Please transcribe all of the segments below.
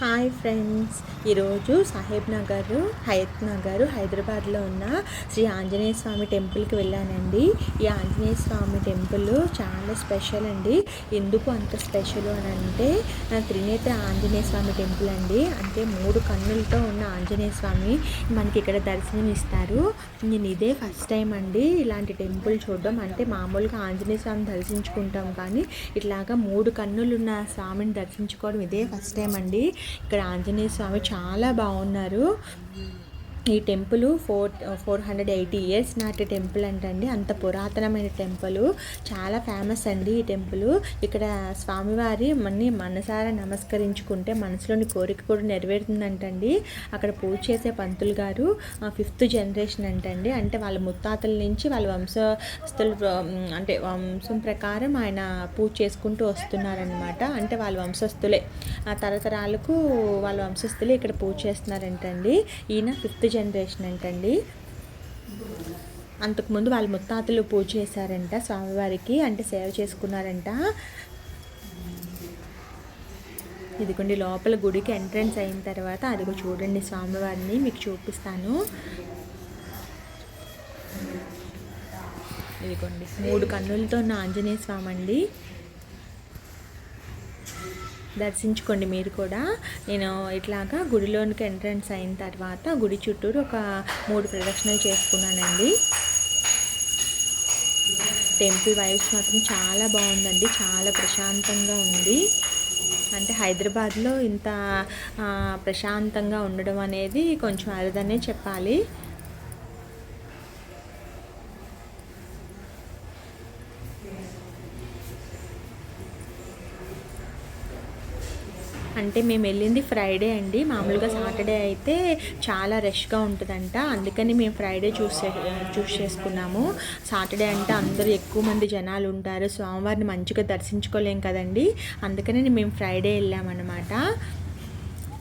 Hi friends, ఈరోజు సాహెబ్ నగర్, హయత్ నగర్, హైదరాబాద్లో ఉన్న శ్రీ ఆంజనేయ స్వామి టెంపుల్కి వెళ్ళానండి. ఈ ఆంజనేయ స్వామి టెంపుల్ చాలా స్పెషల్ అండి. ఎందుకు అంత స్పెషల్ అని అంటే త్రినేత్ర ఆంజనేయ స్వామి టెంపుల్ అండి. అంటే 3 కన్నులతో ఉన్న ఆంజనేయ స్వామి మనకి ఇక్కడ దర్శనం ఇస్తారు. నేను ఇదే ఫస్ట్ టైం అండి ఇలాంటి టెంపుల్ చూడడం. అంటే మామూలుగా ఆంజనేయ స్వామిని దర్శించుకుంటాం, కానీ ఇట్లాగా 3 కన్నులు ఉన్న స్వామిని దర్శించుకోవడం ఇదే ఫస్ట్ టైం అండి. ఇక్కడ ఆంజనేయ స్వామి చాలా బాగున్నారు. ఈ టెంపుల్ 480 ఇయర్స్ నాటి టెంపుల్ అంటండి. అంత పురాతనమైన టెంపుల్, చాలా ఫేమస్ అండి ఈ టెంపుల్. ఇక్కడ స్వామివారి మనసారా నమస్కరించుకుంటే మనసులోని కోరిక కూడా నెరవేరుతుందంటండి. అక్కడ పూజ చేసే పంతులు గారు 5th జనరేషన్ అంటండి. అంటే వాళ్ళ ముత్తాతల నుంచి వాళ్ళ వంశస్థులు, అంటే వంశం ప్రకారం ఆయన పూజ చేసుకుంటూ వస్తున్నారనమాట. అంటే వాళ్ళ వంశస్థులే, తరతరాలకు వాళ్ళ వంశస్థులే ఇక్కడ పూజ చేస్తున్నారంటండి. ఈయన 5th జనరేషన్ అంటండి. అంతకుముందు వాళ్ళ ముత్తాతలు పూజ చేశారంట స్వామివారికి, అంటే సేవ చేసుకున్నారంట. ఇదిగోండి లోపల గుడికి ఎంట్రన్స్ అయిన తర్వాత అదిగో చూడండి స్వామివారిని మీకు చూపిస్తాను. ఇదిగోండి 3 కన్నులతో ఉన్న ఆంజనేయ స్వామి అండి. దర్శించుకోండి మీరు కూడా. నేను ఇట్లాగా గుడిలోనికి ఎంట్రన్స్ అయిన తర్వాత గుడి చుట్టూరు ఒక 3 ప్రదక్షిణలు చేసుకున్నానండి. టెంపుల్ వైబ్స్ మాత్రం చాలా బాగుందండి, చాలా ప్రశాంతంగా ఉంది. అంటే హైదరాబాద్లో ఇంత ప్రశాంతంగా ఉండడం అనేది కొంచెం అరుదనే చెప్పాలి. అంటే మేము వెళ్ళింది ఫ్రైడే అండి. మామూలుగా సాటర్డే అయితే చాలా రష్గా ఉంటుందంట, అందుకని మేము ఫ్రైడే చూస్ చేసుకున్నాము. సాటర్డే అంటే అందరూ ఎక్కువ మంది జనాలు ఉంటారు, స్వామివారిని మంచిగా దర్శించుకోలేం కదండి. అందుకని మేము ఫ్రైడే వెళ్ళామన్నమాట.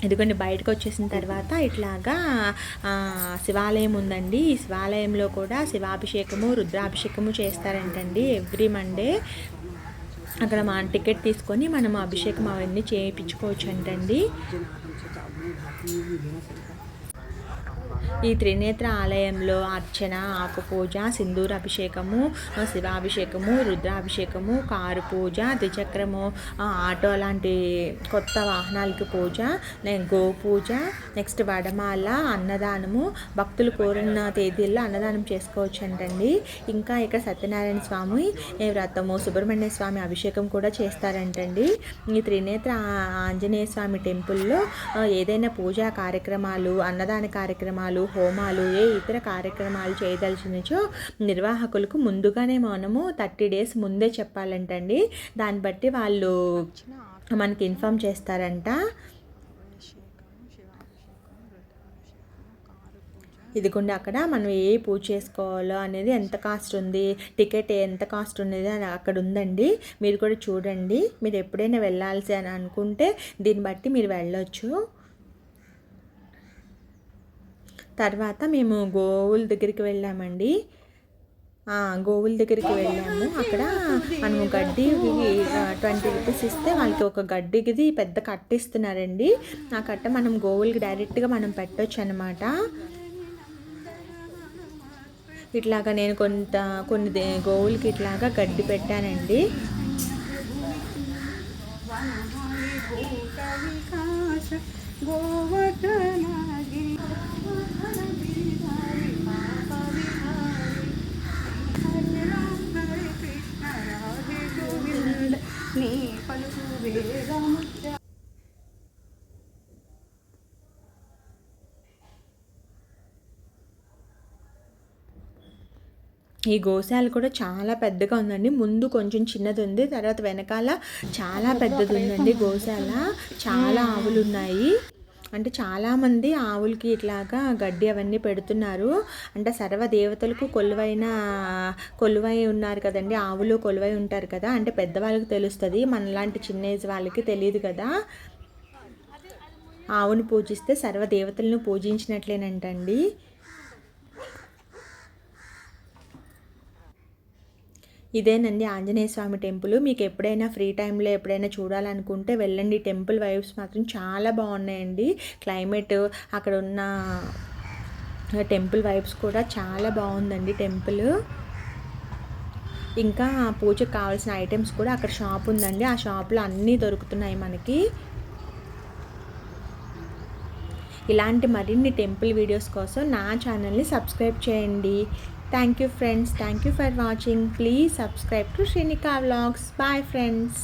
ఎందుకంటే బయటకు వచ్చేసిన తర్వాత ఇట్లాగా శివాలయం ఉందండి. ఈ శివాలయంలో కూడా శివాభిషేకము, రుద్రాభిషేకము చేస్తారంటండి ఎవ్రీ మండే. అక్కడ మన టికెట్ తీసుకొని మనం అభిషేకం అవన్నీ చేయించుకోవచ్చు అంటండి. ఈ త్రినేత్ర ఆలయంలో అర్చన, ఆకు పూజ, సింధూర అభిషేకము, శివాభిషేకము, రుద్రాభిషేకము, కారు పూజ, ద్విచక్రము, ఆటో లాంటి కొత్త వాహనాలకి పూజ, గో పూజ, నెక్స్ట్ వడమాల, అన్నదానము, భక్తులు కోరిన తేదీల్లో అన్నదానం చేసుకోవచ్చు అంటండి. ఇంకా ఇక్కడ సత్యనారాయణ స్వామి వ్రతము, సుబ్రహ్మణ్య స్వామి అభిషేకం కూడా చేస్తారంటండి. ఈ త్రినేత్ర ఆంజనేయ స్వామి టెంపుల్లో ఏదైనా పూజా కార్యక్రమాలు, అన్నదాన కార్యక్రమాలు, హోమాలు, ఏ ఇతర కార్యక్రమాలు చేయదలిచినచో నిర్వాహకులకు ముందుగానే మనము 30 days ముందే చెప్పాలంటండి. దాన్ని బట్టి వాళ్ళు మనకి ఇన్ఫామ్ చేస్తారంట. ఇదిగోండి అక్కడ మనం ఏ పూజ చేసుకోవాలో అనేది, ఎంత కాస్ట్ ఉంది, టికెట్ ఎంత కాస్ట్ ఉన్నది అని అక్కడ ఉందండి. మీరు కూడా చూడండి. మీరు ఎప్పుడైనా వెళ్ళాల్సి అని అనుకుంటే దీన్ని బట్టి మీరు వెళ్ళొచ్చు. తర్వాత మేము గోవుల దగ్గరికి వెళ్ళామండి. గోవుల దగ్గరికి వెళ్ళాము. అక్కడ మనము గడ్డి 20 రూపీస్ ఇస్తే వాళ్ళకి ఒక గడ్డికి పెద్ద కట్ట ఇస్తున్నారండి. ఆ కట్ట మనం గోవులకి డైరెక్ట్గా మనం పెట్టవచ్చు అనమాట. ఇట్లాగా నేను కొన్ని గోవులకి ఇట్లాగా గడ్డి పెట్టానండి. ఈ గోశాల కూడా చాలా పెద్దగా ఉందండి. ముందు కొంచెం చిన్నది ఉంది, తర్వాత వెనకాల చాలా పెద్దది ఉందండి గోశాల. చాలా ఆవులు ఉన్నాయి. అంటే చాలామంది ఆవులకి ఇట్లాగా గడ్డి అవన్నీ పెడుతున్నారు. అంటే సర్వదేవతలకు కొలువై ఉన్నారు కదండి, ఆవులు కొలువై ఉంటారు కదా. అంటే పెద్దవాళ్ళకి తెలుస్తుంది, మనలాంటి చిన్న ఏజ్ వాళ్ళకి తెలియదు కదా. ఆవుని పూజిస్తే సర్వదేవతలను పూజించినట్లేనంటండి. ఇదేనండి ఆంజనేయ స్వామి టెంపుల్. మీకు ఎప్పుడైనా ఫ్రీ టైంలో ఎప్పుడైనా చూడాలనుకుంటే వెళ్ళండి. టెంపుల్ వైబ్స్ మాత్రం చాలా బాగున్నాయండి. క్లైమేట్ అక్కడ ఉన్న టెంపుల్ వైబ్స్ కూడా చాలా బాగుందండి టెంపుల్. ఇంకా పూజకు కావాల్సిన ఐటమ్స్ కూడా అక్కడ షాప్ ఉందండి. ఆ షాప్లో అన్నీ దొరుకుతున్నాయి మనకి. ఇలాంటి మరిన్ని టెంపుల్ వీడియోస్ కోసం నా ఛానల్ని సబ్స్క్రైబ్ చేయండి. Thank you friends. Thank you for watching. Please subscribe to Srinika vlogs. Bye friends.